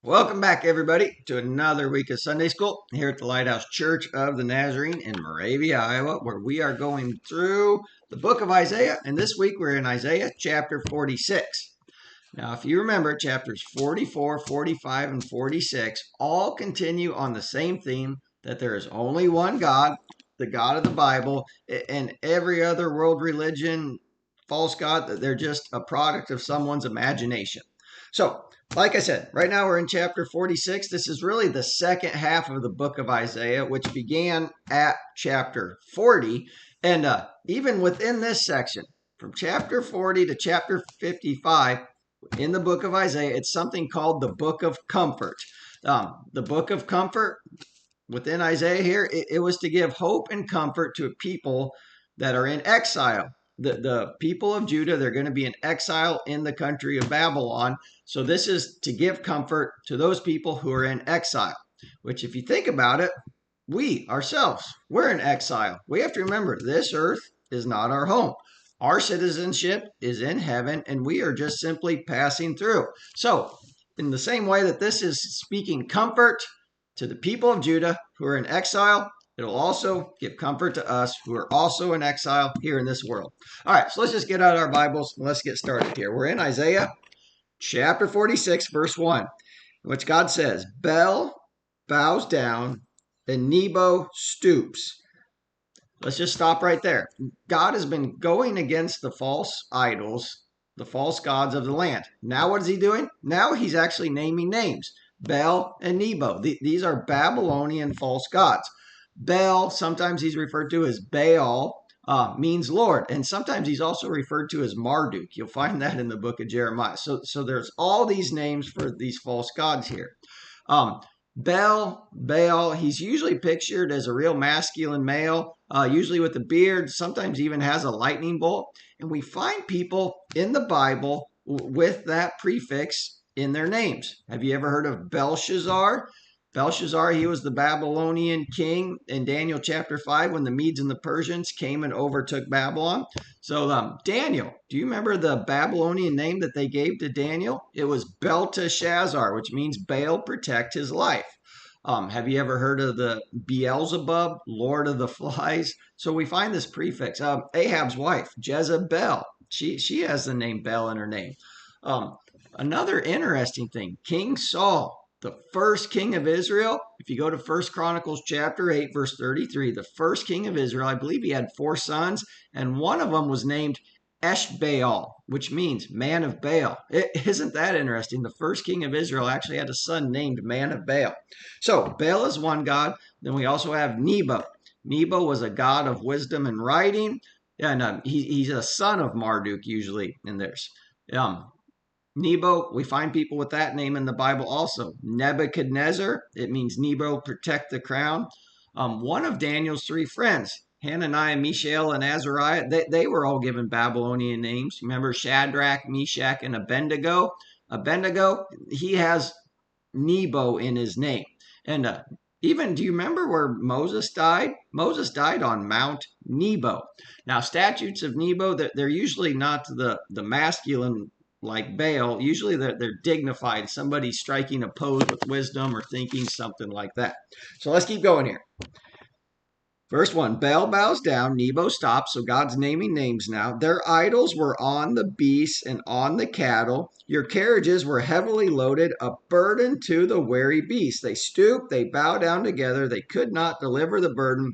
Welcome back, everybody, to another week of Sunday School here at the Lighthouse Church of the Nazarene in Moravia, Iowa, where we are going through the book of Isaiah. And this week we're in Isaiah chapter 46. Now, if you remember, chapters 44, 45, and 46 all continue on the same theme that there is only one God, the God of the Bible, and every other world religion, false God, they're just a product of someone's imagination. So, like I said, right now we're in chapter 46. This is really the second half of the book of Isaiah, which began at chapter 40. And even within this section, from chapter 40 to chapter 55, in the book of Isaiah, it's something called the book of comfort. The book of comfort within Isaiah here, it was to give hope and comfort to people that are in exile. The people of Judah, they're going to be in exile in the country of Babylon. So this is to give comfort to those people who are in exile, which if you think about it, we ourselves, we're in exile. We have to remember this earth is not our home. Our citizenship is in heaven, and we are just simply passing through. So in the same way that this is speaking comfort to the people of Judah who are in exile, it'll also give comfort to us who are also in exile here in this world. All right, so let's just get out our Bibles and let's get started here. We're in Isaiah chapter 46, verse 1, in which God says, Bel bows down and Nebo stoops. Let's just stop right there. God has been going against the false idols, the false gods of the land. Now what is he doing? Now he's actually naming names. Bel and Nebo. These are Babylonian false gods. Bel, sometimes he's referred to as Baal, means Lord. And sometimes he's also referred to as Marduk. You'll find that in the book of Jeremiah. So there's all these names for these false gods here. Baal, he's usually pictured as a real masculine male, usually with a beard, sometimes even has a lightning bolt. And we find people in the Bible with that prefix in their names. Have you ever heard of Belshazzar? Belshazzar, he was the Babylonian king in Daniel chapter 5 when the Medes and the Persians came and overtook Babylon. So Daniel, do you remember the Babylonian name that they gave to Daniel? It was Belteshazzar, which means Baal protect his life. Have you ever heard of the Beelzebub, Lord of the Flies? So we find this prefix. Ahab's wife, Jezebel, she has the name Bel in her name. Another interesting thing, King Saul, the first king of Israel, if you go to 1 Chronicles chapter 8, verse 33, the first king of Israel, I believe he had 4 sons, and one of them was named Eshbaal, which means man of Baal. Isn't that interesting? The first king of Israel actually had a son named man of Baal. So Baal is one god. Then we also have Nebo. Nebo was a god of wisdom and writing, and he's a son of Marduk usually in this. Nebo, we find people with that name in the Bible also. Nebuchadnezzar, it means Nebo, protect the crown. One of Daniel's 3 friends, Hananiah, Mishael, and Azariah, they were all given Babylonian names. Remember Shadrach, Meshach, and Abednego? Abednego, he has Nebo in his name. And even, do you remember where Moses died? Moses died on Mount Nebo. Now, statues of Nebo, they're usually not the masculine like Baal. Usually they're dignified, somebody striking a pose with wisdom or thinking something like that. So let's keep going here. Verse 1, Baal bows down, Nebo stops, so God's naming names now. Their idols were on the beasts and on the cattle. Your carriages were heavily loaded, a burden to the weary beasts. They stoop, they bow down together. They could not deliver the burden,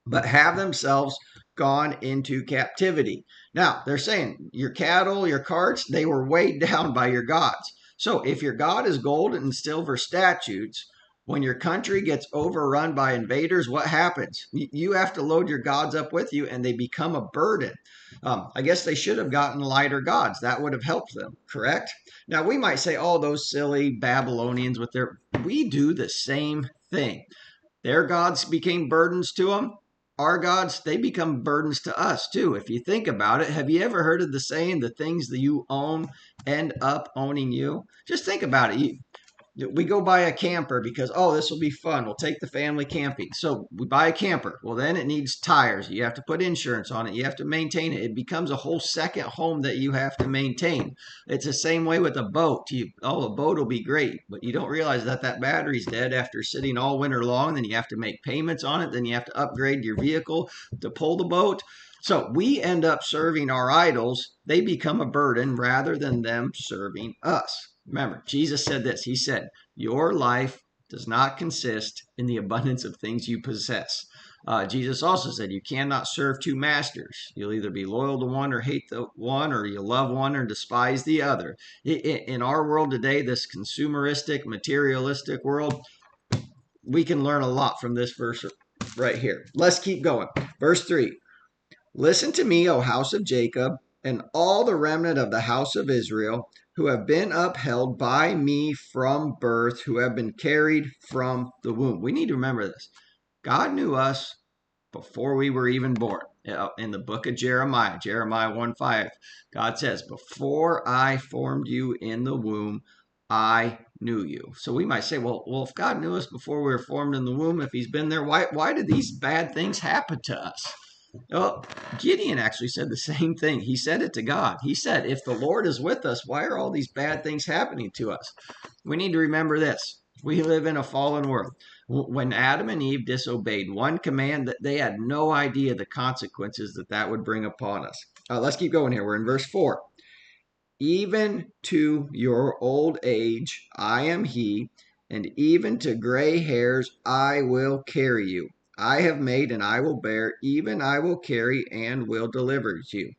but have themselves gone into captivity. Now, they're saying your cattle, your carts, they were weighed down by your gods. So if your God is gold and silver statues, when your country gets overrun by invaders, what happens? You have to load your gods up with you and they become a burden. I guess they should have gotten lighter gods. That would have helped them, correct? Now, we might say, oh, those silly Babylonians with their... We do the same thing. Their gods became burdens to them. Our gods, they become burdens to us too. If you think about it, have you ever heard of the saying, the things that you own end up owning you? Just think about it. We go buy a camper because, oh, this will be fun. We'll take the family camping. So we buy a camper. Well, then it needs tires. You have to put insurance on it. You have to maintain it. It becomes a whole second home that you have to maintain. It's the same way with a boat. A boat will be great, but you don't realize that that battery's dead after sitting all winter long. Then you have to make payments on it. Then you have to upgrade your vehicle to pull the boat. So we end up serving our idols. They become a burden rather than them serving us. Remember, Jesus said this. He said, your life does not consist in the abundance of things you possess. Jesus also said, you cannot serve two masters. You'll either be loyal to one or hate the one, or you love one or despise the other. In our world today, this consumeristic, materialistic world, we can learn a lot from this verse right here. Let's keep going. Verse 3. Listen to me, O house of Jacob, and all the remnant of the house of Israel, who have been upheld by me from birth, who have been carried from the womb. We need to remember this. God knew us before we were even born. In the book of Jeremiah 1:5, God says, before I formed you in the womb, I knew you. So we might say, well, if God knew us before we were formed in the womb, if he's been there, why did these bad things happen to us? Well, Gideon actually said the same thing. He said it to God. He said, if the Lord is with us, why are all these bad things happening to us? We need to remember this. We live in a fallen world. When Adam and Eve disobeyed one command, that they had no idea the consequences that would bring upon us. Let's keep going here. We're in verse 4. Even to your old age, I am he, and even to gray hairs, I will carry you. I have made and I will bear, even I will carry and will deliver you.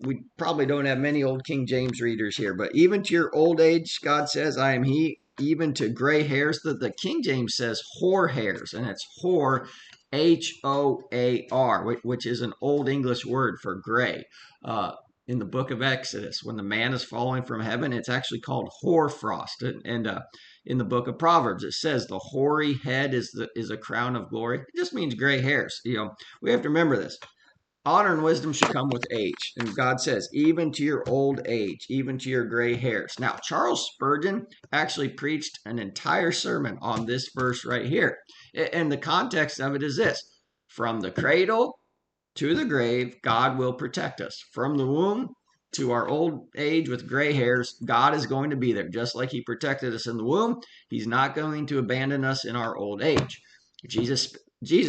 We probably don't have many old King James readers here, but even to your old age, God says, I am he, even to gray hairs. The King James says hoar hairs, and it's hoar, Hoar, which is an old English word for gray. In the book of Exodus, when the man is falling from heaven, it's actually called hoarfrost. And in the book of Proverbs, it says the hoary head is a crown of glory. It just means gray hairs. We have to remember this. Honor and wisdom should come with age. And God says, even to your old age, even to your gray hairs. Now, Charles Spurgeon actually preached an entire sermon on this verse right here. And the context of it is this. From the cradle to the grave, God will protect us. From the womb to our old age with gray hairs, God is going to be there. Just like he protected us in the womb, he's not going to abandon us in our old age. Jesus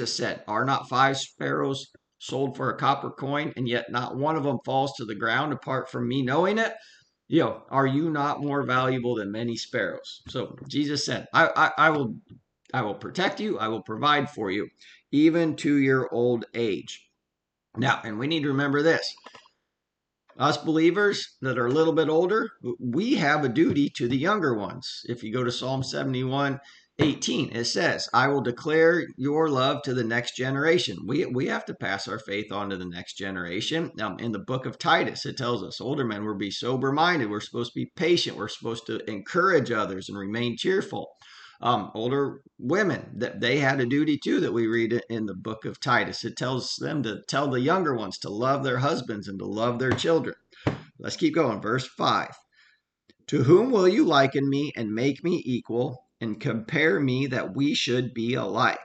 said, are not 5 sparrows sold for a copper coin, and yet not one of them falls to the ground apart from me knowing it? Are you not more valuable than many sparrows? So Jesus said, I will protect you. I will provide for you, even to your old age. Now, and we need to remember this. Us believers that are a little bit older, we have a duty to the younger ones. If you go to Psalm 71:18, it says, I will declare your love to the next generation. We have to pass our faith on to the next generation. In the book of Titus, it tells us older men will be sober-minded. We're supposed to be patient. We're supposed to encourage others and remain cheerful. Older women, that they had a duty too, that we read in the book of Titus. It tells them to tell the younger ones to love their husbands and to love their children. Let's keep going. Verse 5. To whom will you liken me and make me equal and compare me that we should be alike?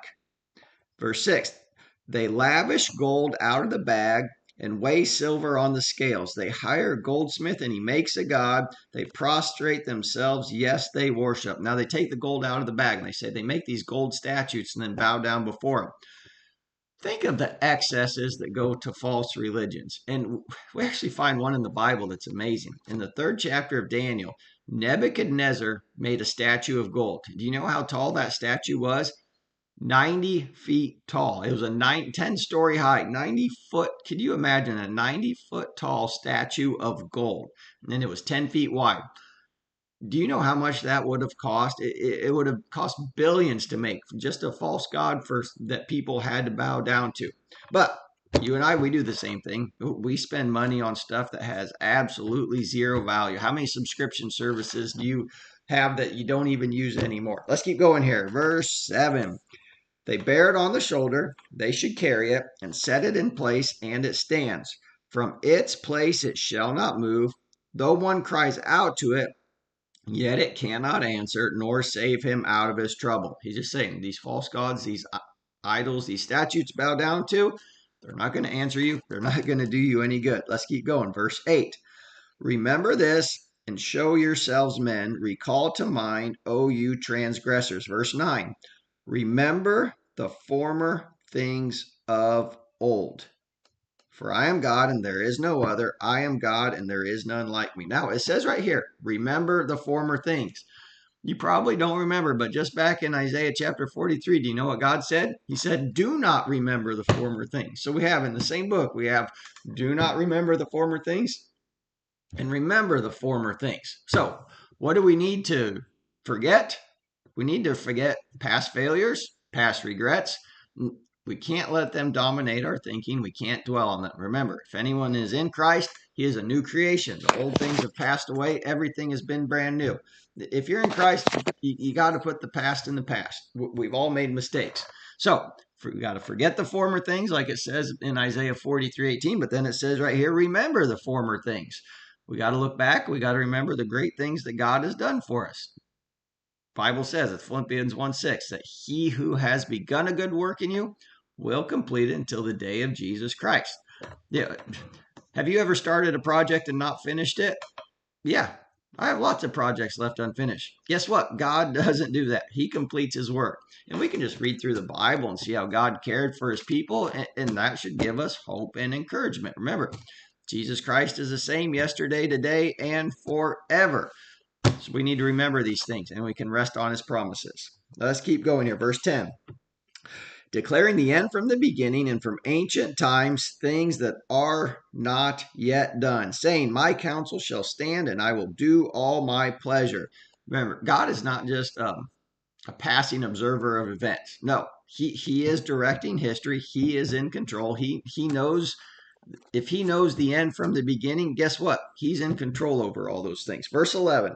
Verse 6. They lavish gold out of the bag and weigh silver on the scales. They hire a goldsmith and he makes a god. They prostrate themselves. Yes, they worship. Now they take the gold out of the bag and they say they make these gold statues and then bow down before them. Think of the excesses that go to false religions. And we actually find one in the Bible that's amazing. In the 3rd chapter of Daniel, Nebuchadnezzar made a statue of gold. Do you know how tall that statue was? 90 feet tall. It was a 10-story high, 90 foot. Can you imagine a 90-foot tall statue of gold? And then it was 10 feet wide. Do you know how much that would have cost? It would have cost billions to make just a false god that people had to bow down to. But you and I, we do the same thing. We spend money on stuff that has absolutely zero value. How many subscription services do you have that you don't even use anymore? Let's keep going here. Verse 7. They bear it on the shoulder, they should carry it, and set it in place, and it stands. From its place it shall not move. Though one cries out to it, yet it cannot answer nor save him out of his trouble. He's just saying these false gods, these idols, these statues bow down to, they're not going to answer you. They're not going to do you any good. Let's keep going. Verse 8. Remember this and show yourselves men. Recall to mind, O you transgressors. Verse 9. Remember the former things of old. For I am God and there is no other. I am God and there is none like me. Now it says right here, remember the former things. You probably don't remember, but just back in Isaiah chapter 43, do you know what God said? He said, do not remember the former things. So we have in the same book, we have do not remember the former things and remember the former things. So what do we need to forget? We need to forget past failures, past regrets. We can't let them dominate our thinking. We can't dwell on them. Remember, if anyone is in Christ, he is a new creation. The old things have passed away. Everything has been brand new. If you're in Christ, you got to put the past in the past. We've all made mistakes. So we got to forget the former things, like it says in Isaiah 43:18. But then it says right here, remember the former things. We got to look back. We got to remember the great things that God has done for us. Bible says in Philippians 1:6 that he who has begun a good work in you will complete it until the day of Jesus Christ. Yeah. Have you ever started a project and not finished it? Yeah. I have lots of projects left unfinished. Guess what? God doesn't do that. He completes his work. And we can just read through the Bible and see how God cared for his people, and that should give us hope and encouragement. Remember, Jesus Christ is the same yesterday, today, and forever. So we need to remember these things, and we can rest on his promises. Now let's keep going here. Verse 10. Declaring the end from the beginning and from ancient times, things that are not yet done, saying, my counsel shall stand, and I will do all my pleasure. Remember, God is not just a passing observer of events. No, he is directing history. He is in control. He knows. If he knows the end from the beginning, guess what? He's in control over all those things. Verse 11.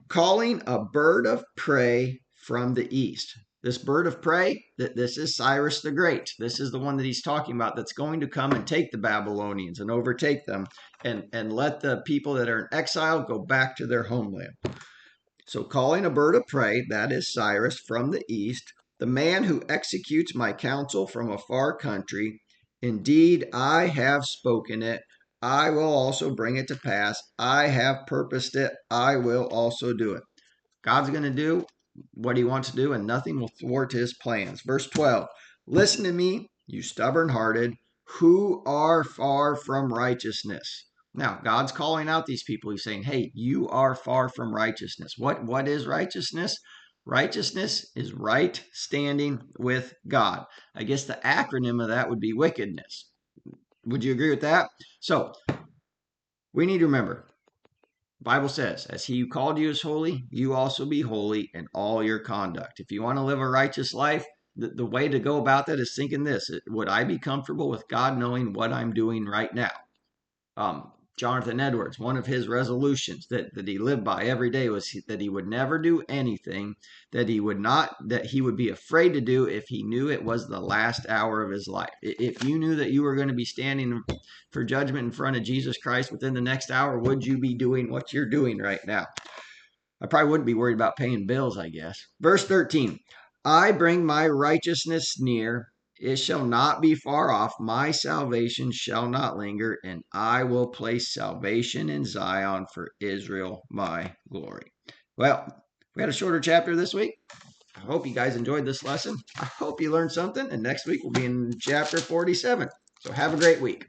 Calling a bird of prey from the east. This bird of prey, this is Cyrus the Great. This is the one that he's talking about that's going to come and take the Babylonians and overtake them and let the people that are in exile go back to their homeland. So calling a bird of prey, that is Cyrus from the east, the man who executes my counsel from a far country. Indeed, I have spoken it. I will also bring it to pass. I have purposed it. I will also do it. God's going to do what he wants to do, and nothing will thwart his plans. Verse 12. Listen to me, you stubborn-hearted, who are far from righteousness. Now, God's calling out these people. He's saying, hey, you are far from righteousness. What is righteousness? Righteousness is right standing with God. I guess the acronym of that would be wickedness. Would you agree with that? So we need to remember, the Bible says, as he who called you is holy, you also be holy in all your conduct. If you want to live a righteous life, the way to go about that is thinking this: would I be comfortable with God knowing what I'm doing right now? Jonathan Edwards, one of his resolutions that he lived by every day was that he would never do anything that he would be afraid to do if he knew it was the last hour of his life. If you knew that you were going to be standing for judgment in front of Jesus Christ within the next hour, would you be doing what you're doing right now? I probably wouldn't be worried about paying bills, I guess. Verse 13, I bring my righteousness near. It shall not be far off. My salvation shall not linger, and I will place salvation in Zion for Israel, my glory. Well, we had a shorter chapter this week. I hope you guys enjoyed this lesson. I hope you learned something, and next week we'll be in chapter 47. So have a great week.